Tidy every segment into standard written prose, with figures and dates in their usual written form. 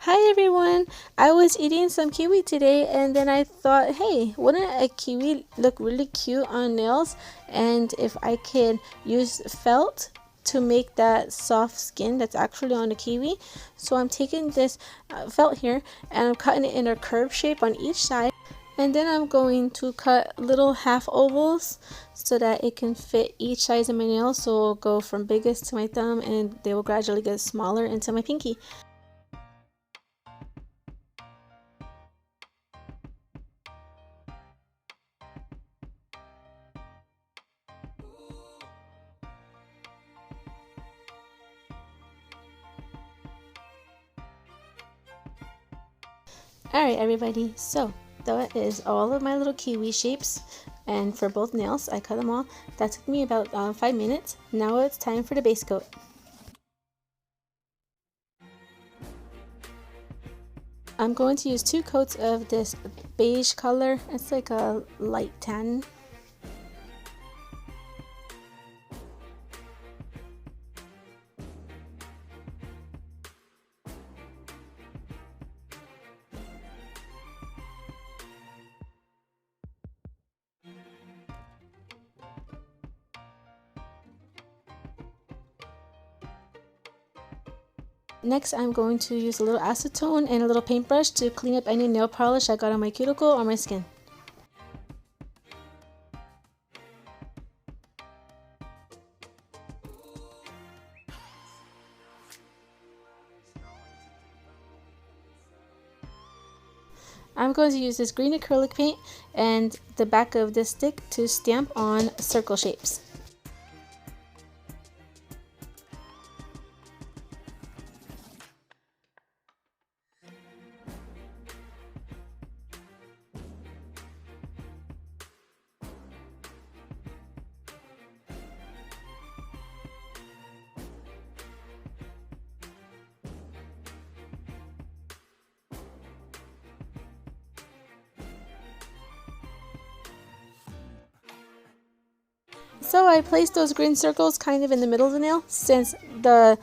Hi everyone! I was eating some kiwi today and then I thought, hey, wouldn't a kiwi look really cute on nails? And if I could use felt to make that soft skin that's actually on the kiwi. So I'm taking this felt here and I'm cutting it in a curved shape on each side. And then I'm going to cut little half ovals so that it can fit each size of my nail. So it'll go from biggest to my thumb and they will gradually get smaller into my pinky. Alright everybody, so that is all of my little kiwi shapes, and for both nails I cut them all. That took me about 5 minutes. Now it's time for the base coat. I'm going to use 2 coats of this beige color. It's like a light tan. Next, I'm going to use a little acetone and a little paintbrush to clean up any nail polish I got on my cuticle or my skin. I'm going to use this green acrylic paint and the back of this stick to stamp on circle shapes. So I placed those green circles kind of in the middle of the nail, since the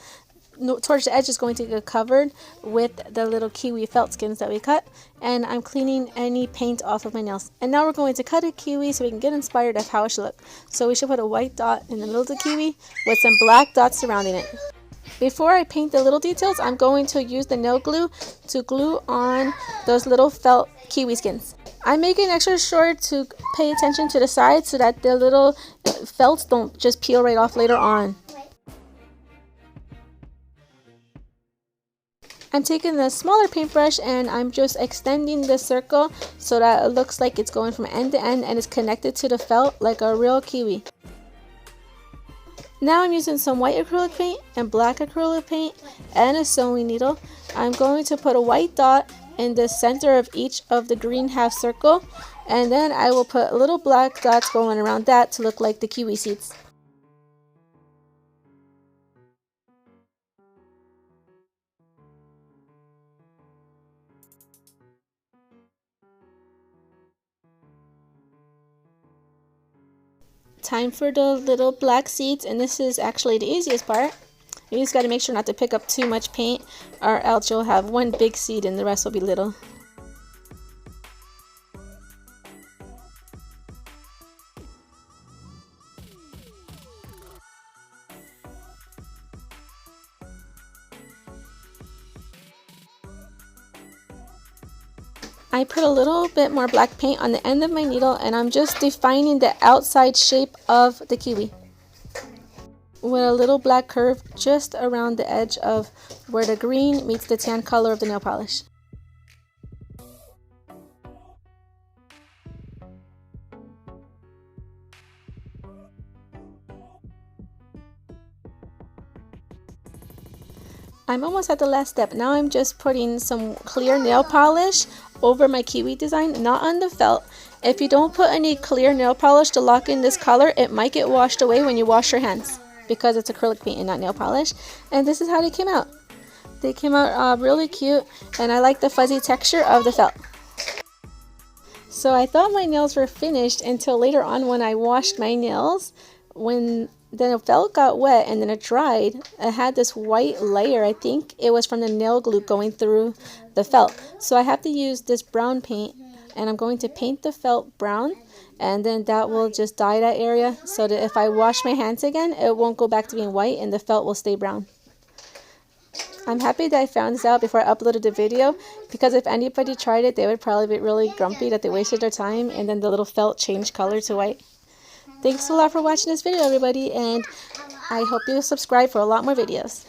towards the edge is going to get covered with the little kiwi felt skins that we cut, and I'm cleaning any paint off of my nails. And now we're going to cut a kiwi so we can get inspired of how it should look. So we should put a white dot in the middle of the kiwi with some black dots surrounding it. Before I paint the little details, I'm going to use the nail glue to glue on those little felt kiwi skins. I'm making extra sure to pay attention to the sides so that the little felts don't just peel right off later on. I'm taking the smaller paintbrush and I'm just extending the circle so that it looks like it's going from end to end and it's connected to the felt like a real kiwi. Now I'm using some white acrylic paint and black acrylic paint and a sewing needle. I'm going to put a white dot in the center of each of the green half circle, and then I will put little black dots going around that to look like the kiwi seeds. Time for the little black seeds, and this is actually the easiest part. You just got to make sure not to pick up too much paint, or else you'll have one big seed and the rest will be little. I put a little bit more black paint on the end of my needle and I'm just defining the outside shape of the kiwi with a little black curve just around the edge of where the green meets the tan color of the nail polish. I'm almost at the last step. Now I'm just putting some clear nail polish over my kiwi design, not on the felt. If you don't put any clear nail polish to lock in this color, it might get washed away when you wash your hands because it's acrylic paint and not nail polish. And this is how they came out. They came out really cute, and I like the fuzzy texture of the felt. So I thought my nails were finished until later on when I washed my nails. When then the felt got wet and then it dried. It had this white layer. I think it was from the nail glue going through the felt. So I have to use this brown paint, and I'm going to paint the felt brown, and then that will just dye that area so that if I wash my hands again, it won't go back to being white and the felt will stay brown. I'm happy that I found this out before I uploaded the video, because if anybody tried it, they would probably be really grumpy that they wasted their time and then the little felt changed color to white. Thanks a lot for watching this video, everybody, and I hope you subscribe for a lot more videos.